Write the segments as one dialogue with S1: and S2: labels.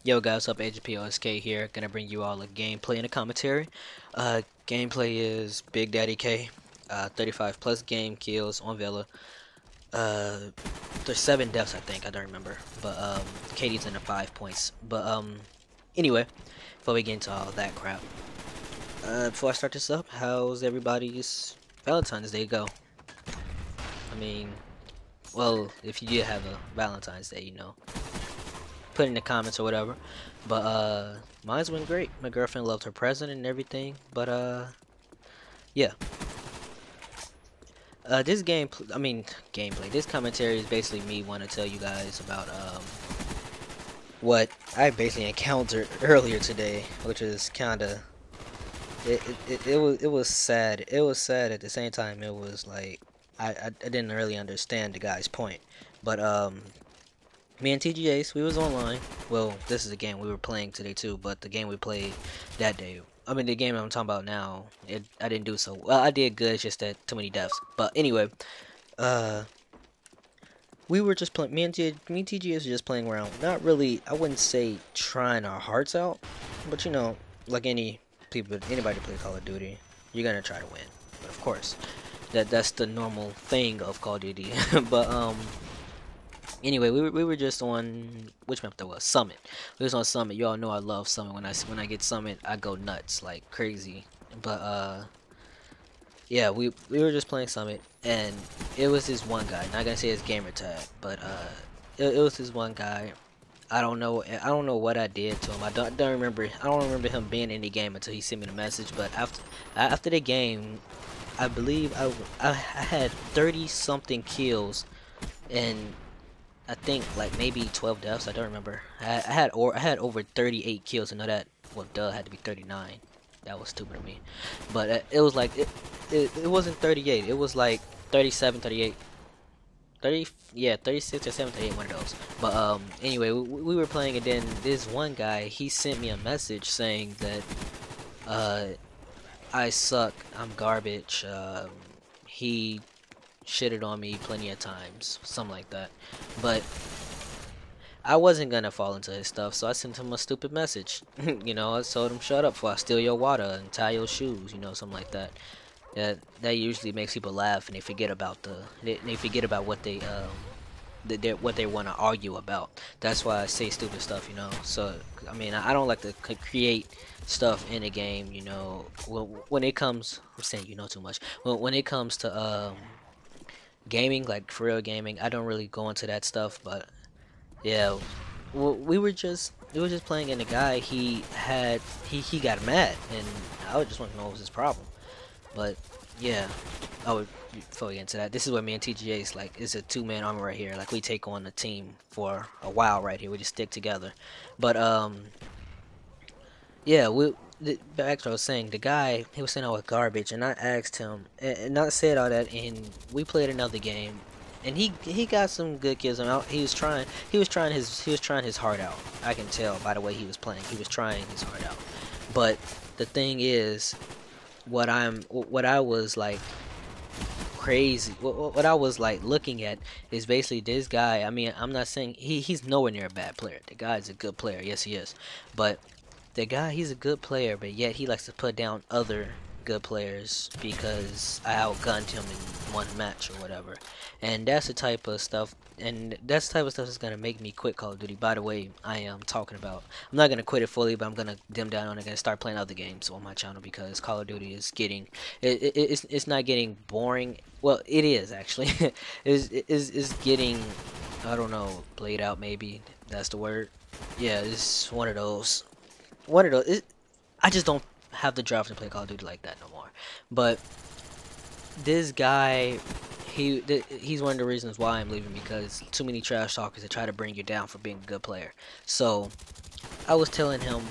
S1: Yo guys, up HPOSK here, gonna bring you all a gameplay and a commentary. Gameplay is Big Daddy K, 35 plus game kills on Villa. Uh, there's 7 deaths I think, I don't remember, but KD's in the 5 points. But anyway, before we get into all that crap, before I start this up, how's everybody's Valentine's Day go? I mean, well, if you did have a Valentine's Day, put in the comments or whatever. But mine's went great. My girlfriend loved her present and everything. But yeah. This gameplay. This commentary is basically me want to tell you guys about what I basically encountered earlier today, which is kind of it was sad. It was sad at the same time. It was like I didn't really understand the guy's point, but me and TGAs, we was online. Well, this is a game we were playing today too, but the game we played that day. I mean, the game I'm talking about now, I didn't do so well. I did good, it's just that too many deaths. But anyway, uh, we were just playing. Me and TGAs were just playing around. Not really. I wouldn't say trying our hearts out, but like anybody play Call of Duty, you're gonna try to win. But of course, that's the normal thing of Call of Duty. But anyway, we were just on which map that was? Summit. We was on Summit. You all know I love Summit. When I get Summit, I go nuts like crazy. But yeah, we were just playing Summit, and it was this one guy. Not gonna say his gamer tag, but it was this one guy. I don't know what I did to him. I don't remember him being in the game until he sent me the message. But after the game, I believe I had 30 something kills, and I think like maybe 12 deaths. I don't remember. I had over 38 kills. I know that. Well, duh, had to be 39. That was stupid of me. But it was like it wasn't 38. It was like 37, 38, 30. Yeah, 36 or 7, 38. One of those. But anyway, we were playing, and then this one guy, he sent me a message saying that uh I suck. I'm garbage. He shitted on me plenty of times, something like that. But I wasn't gonna fall into his stuff, so I sent him a stupid message. I told him, "Shut up, before I steal your water and tie your shoes," something like that. That usually makes people laugh, and they forget about they forget about what they want to argue about. That's why I say stupid stuff. So I mean, I don't like to create stuff in a game. When it comes, I'm saying too much. When it comes to gaming, like for real gaming, I don't really go into that stuff. But yeah, we were just playing, and the guy, he got mad, and I would just want to know what was his problem. But yeah, I would before we get into that, this is what me and TGA is like. It's a two-man army right here. Like we take on the team for a while right here. We just stick together. But yeah, back to what I was saying, the guy, he was saying I was garbage, and I asked him, and not said all that, and we played another game, and he got some good kills. He was trying his heart out. I can tell by the way he was playing. He was trying his heart out. But the thing is, what I was like crazy, what I was like looking at is basically this guy. I mean, I'm not saying he's nowhere near a bad player. The guy's a good player. Yes, he is. But the guy, he's a good player, but yet he likes to put down other good players because I outgunned him in one match or whatever. And that's the type of stuff, that's gonna make me quit Call of Duty. By the way, I am talking about, I'm not gonna quit it fully, but I'm gonna dim down on it and start playing other games on my channel because Call of Duty is getting, it's not getting boring. Well, it is actually. It's getting, I don't know, played out, maybe that's the word. Yeah, it's one of those. I just don't have the drive to play Call of Duty like that no more. But this guy, he's one of the reasons why I'm leaving, because too many trash talkers that try to bring you down for being a good player. So I was telling him,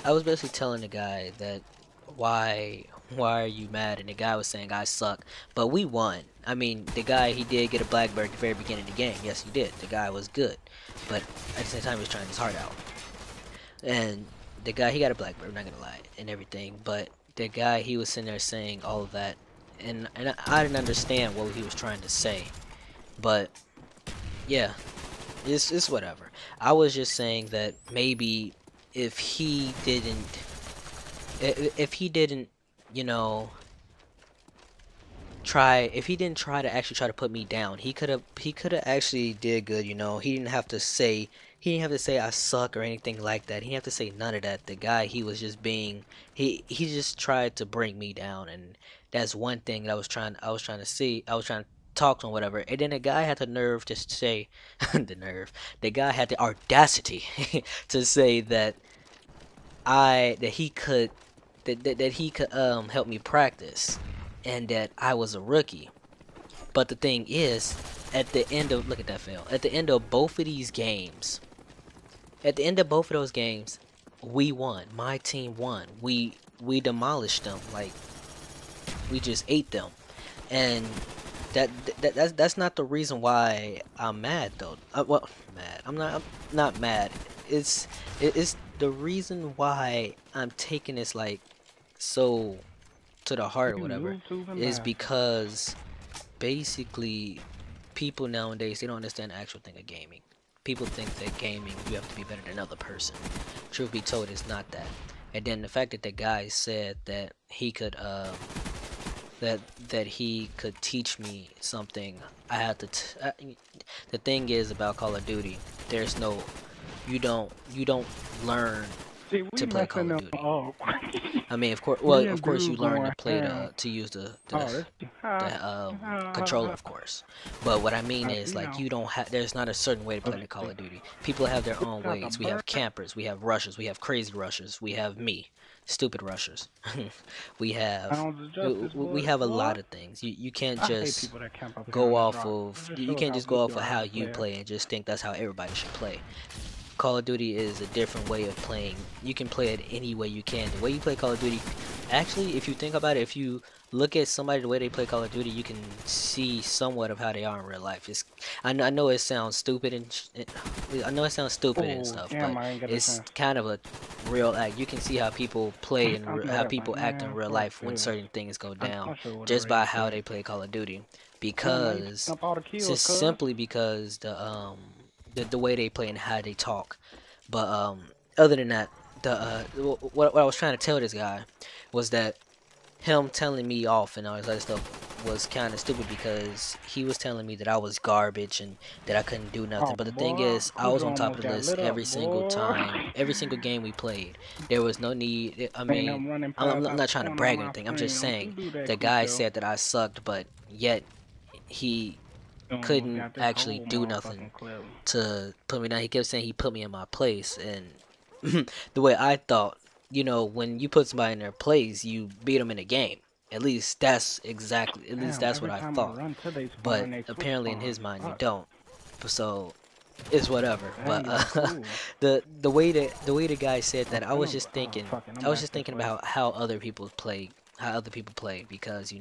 S1: I was basically telling the guy that why are you mad? And the guy was saying I suck, but we won. I mean, the guy, he did get a blackbird at the very beginning of the game. Yes, he did. The guy was good, but at the same time he was trying his heart out. And the guy, he got a blackbird, I'm not gonna lie, and everything, but the guy, he was sitting there saying all of that, and I didn't understand what he was trying to say. But yeah, it's whatever. I was just saying that maybe if he didn't, if he didn't, you know, if he didn't try to actually try to put me down, he could have actually did good, you know. He didn't have to say I suck or anything like that. He didn't have to say none of that. The guy, he was just being, he just tried to bring me down, and that's one thing that I was trying to see. I was trying to talk to him, whatever. And then the guy had the nerve to say the nerve. The guy had the audacity to say that that he could that he could help me practice, and that I was a rookie. But the thing is, at the end of look at that fail. At the end of both of these games, at the end of both of those games, we won. My team won. We demolished them. Like, we just ate them. And that's not the reason why I'm mad though. Well, mad. I'm not mad. It's the reason why I'm taking this like so to the heart or
S2: You
S1: whatever
S2: YouTube and
S1: is
S2: master.
S1: because basically people nowadays, they don't understand the actual thing of gaming. People think that gaming, you have to be better than another person. Truth be told, it's not that. And then the fact that the guy said that he could that he could teach me something, I had to the thing is about Call of Duty, there's no, you don't learn
S2: See,
S1: to
S2: we
S1: play Call
S2: messing
S1: of
S2: them
S1: Duty.
S2: up.
S1: I mean, of course, well,
S2: Me
S1: of
S2: and
S1: course you
S2: dude
S1: learn to
S2: going
S1: play
S2: ham.
S1: to use
S2: Oh, this.
S1: controller, of course. But what I mean
S2: I
S1: is,
S2: see
S1: like,
S2: now.
S1: you don't have, there's not a certain way to play the Call of Duty. People have their own
S2: Got the
S1: ways. We
S2: bird.
S1: have campers, we have rushers, we have crazy rushers, we have me, stupid rushers. we have
S2: Sounds of
S1: we,
S2: justice,
S1: we
S2: boy.
S1: have a lot
S2: What?
S1: of things. You can't
S2: I hate
S1: just
S2: people that camp up here
S1: go
S2: on this
S1: off
S2: rock.
S1: of
S2: It just
S1: you
S2: shows
S1: can't
S2: how
S1: just
S2: good
S1: go
S2: you
S1: off of
S2: are as
S1: how
S2: a
S1: you
S2: player.
S1: play and just think that's how everybody should play. Call of Duty is a different way of playing. You can play it any way you can. The way you play Call of Duty, actually, if you think about it, if you look at somebody the way they play Call of Duty, you can see somewhat of how they are in real life. I know it sounds stupid I know it sounds stupid and
S2: Oh,
S1: stuff,
S2: damn,
S1: but
S2: I ain't got this
S1: it's
S2: chance.
S1: kind of a real act. You can see how people play and
S2: I know
S1: how
S2: that, like,
S1: people act in
S2: man,
S1: real
S2: fuck
S1: life when
S2: this.
S1: certain things go down,
S2: I should have
S1: just by
S2: rage
S1: how
S2: quit.
S1: they play Call of Duty,
S2: Damn, now you
S1: because
S2: picking up all the kills,
S1: just
S2: cuz.
S1: simply because the way they play and how they talk. But other than that, what I was trying to tell this guy was that him telling me off and all this other stuff was kind of stupid, because he was telling me that I was garbage and that I couldn't do
S2: Oh,
S1: nothing. But the thing
S2: boy.
S1: is, I was
S2: Cujo
S1: on top
S2: almost
S1: of the
S2: got
S1: list
S2: lit up,
S1: every single
S2: boy.
S1: time, every single game we played. There was no need. I
S2: Ain't
S1: mean,
S2: them running
S1: I'm
S2: past out
S1: not
S2: the
S1: trying to
S2: corner of
S1: brag or
S2: my
S1: anything. I'm
S2: screen.
S1: just
S2: Don't you
S1: saying
S2: do that,
S1: the guy
S2: Cujo.
S1: said that I sucked, but yet he
S2: You almost
S1: couldn't
S2: got this
S1: actually
S2: whole
S1: do nothing
S2: motherfucking clip.
S1: to put me down. He kept saying he put me in my place, and the way I thought, when you put somebody in their place, you beat them in a game. At least
S2: Damn,
S1: that's what
S2: every
S1: I
S2: time I
S1: thought.
S2: run to they
S1: But
S2: spawn, they switch
S1: apparently in
S2: spawns.
S1: his mind you
S2: Fuck.
S1: don't. So it's whatever.
S2: Dang,
S1: But
S2: y'all cool.
S1: the way the guy said
S2: I'm
S1: that,
S2: finna. Fucking, I'm
S1: I was
S2: back
S1: just
S2: this
S1: thinking
S2: way.
S1: about how other people play, because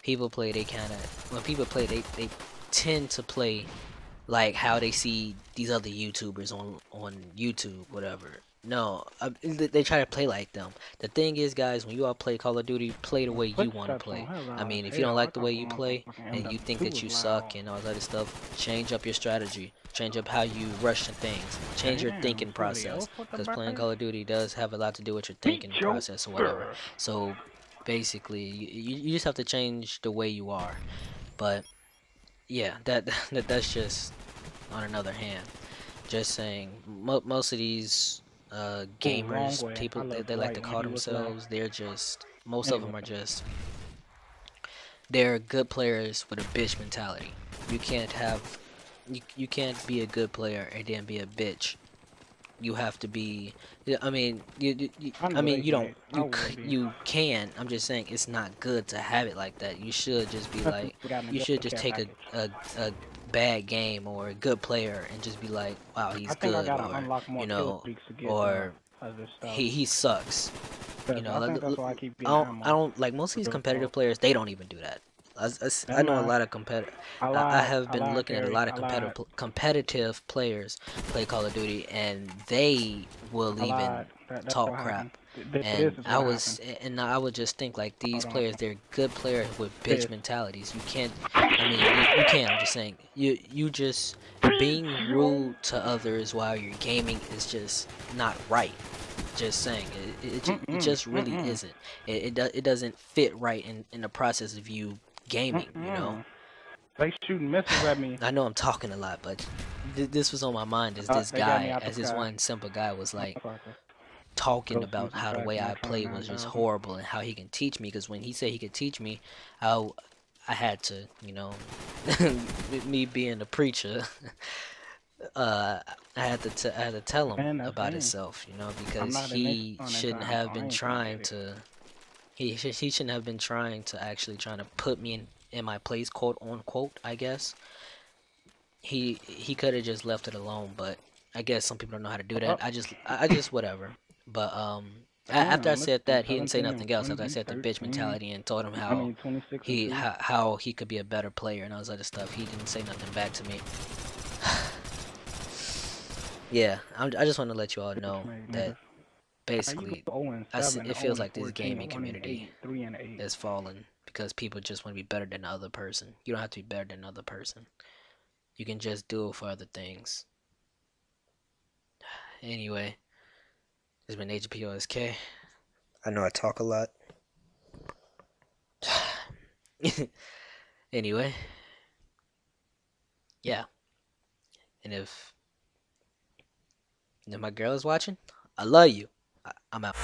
S1: people play, they kind of, when people play, they tend to play like how they see these other YouTubers on YouTube, whatever. No, they try to play like them. The thing is, guys, when you all play Call of Duty, play the way you want to
S2: Footsteps on
S1: play.
S2: her
S1: I
S2: loud as
S1: mean, if you don't
S2: hell. I
S1: like the
S2: thought
S1: way
S2: the
S1: you play
S2: motherfucking
S1: and you think
S2: MW2
S1: that you
S2: was
S1: suck
S2: loud.
S1: and all that other stuff, change up your strategy. Change up how you rush to things. Change your
S2: Damn,
S1: thinking
S2: somebody
S1: process.
S2: else with the
S1: Because playing
S2: bird?
S1: Call of Duty does have a lot to do with your
S2: Beat
S1: thinking
S2: your
S1: process or whatever.
S2: bird.
S1: So basically, you just have to change the way you are. But yeah, that's just on another hand. Just saying, most of these
S2: Ooh, wrong
S1: gamers,
S2: way. I
S1: people
S2: looked
S1: they like
S2: right
S1: to
S2: when
S1: call
S2: he was left.
S1: themselves, they're just, most of
S2: Anyway,
S1: them are just, they're good players with a bitch mentality. You can't have, you can't be a good player and then be a bitch. You have to be, yeah, I mean,
S2: I
S1: I
S2: know
S1: mean,
S2: they
S1: you don't,
S2: hate. I would be.
S1: you can. I'm just saying it's not good to have it like that. You should just be
S2: That's
S1: like,
S2: we got in
S1: you
S2: the
S1: should
S2: Delta
S1: just
S2: Care
S1: take
S2: package.
S1: a bad game or a good player and just be like, wow,
S2: I
S1: he's
S2: think I
S1: good,
S2: gotta
S1: or
S2: unlock more kill streaks to get
S1: or
S2: other stuff.
S1: he sucks.
S2: Cause I think that's why I keep getting
S1: I
S2: ammo.
S1: don't like most of these
S2: Real
S1: competitive
S2: talk.
S1: players. They don't even do that. I
S2: And
S1: know a lot of competitive.
S2: I
S1: I
S2: lied.
S1: have
S2: I
S1: been
S2: lied,
S1: looking at a
S2: Carrie.
S1: lot of
S2: I lied.
S1: competitive players play Call of Duty, and they will
S2: I
S1: even
S2: lied. That's
S1: talk
S2: what
S1: crap.
S2: happened. This is what happened.
S1: And I would just think like these
S2: Hold on.
S1: players, they're good players with bitch
S2: This.
S1: mentalities. You can't can. I'm just saying, you just being rude to others while you're gaming is just not right. Just saying, it just really isn't. It doesn't fit right in the process of you gaming. You know.
S2: They shooting missiles at me.
S1: I know I'm talking a lot, but this was on my mind as this
S2: They got me
S1: guy,
S2: out the
S1: as this
S2: sky.
S1: one simple guy was like
S2: Motherfucker.
S1: talking
S2: Go see
S1: about
S2: some
S1: how the
S2: tracks
S1: way
S2: in
S1: I
S2: that
S1: play was just
S2: 29,000.
S1: horrible and how he can teach me. Because when he said he could teach me, I I had to, with me being a preacher, I had to tell him
S2: Man, that's
S1: about
S2: me.
S1: himself,
S2: I'm
S1: because
S2: not an expert
S1: he
S2: on that
S1: shouldn't
S2: time, so
S1: have
S2: I
S1: been
S2: ain't gonna
S1: trying
S2: get it.
S1: to. He shouldn't have been trying to actually trying to put me in my place, quote unquote. I guess he could have just left it alone, but I guess some people don't know how to do that.
S2: Oh,
S1: I just whatever. But after I
S2: damn,
S1: said that, he didn't say
S2: 17 and
S1: nothing else. After I
S2: 20,
S1: said the bitch
S2: 13.
S1: mentality and told him
S2: I mean, 26 and 2.
S1: how he could be a better player and all this other stuff, he didn't say nothing back to me. Yeah, I just want to let you all know
S2: Made,
S1: that
S2: niggas. How you
S1: basically
S2: go 0 and 7,
S1: it
S2: 0
S1: feels
S2: and
S1: like this
S2: 14,
S1: gaming
S2: 1 and
S1: community
S2: 8, 3 and 8.
S1: has fallen because people just want to be better than the other person. You don't have to be better than another person. You can just do it for other things. Anyway, this has been HPOSK. I know I talk a lot. Anyway, yeah. And if my girl is watching, I love you. I'm out.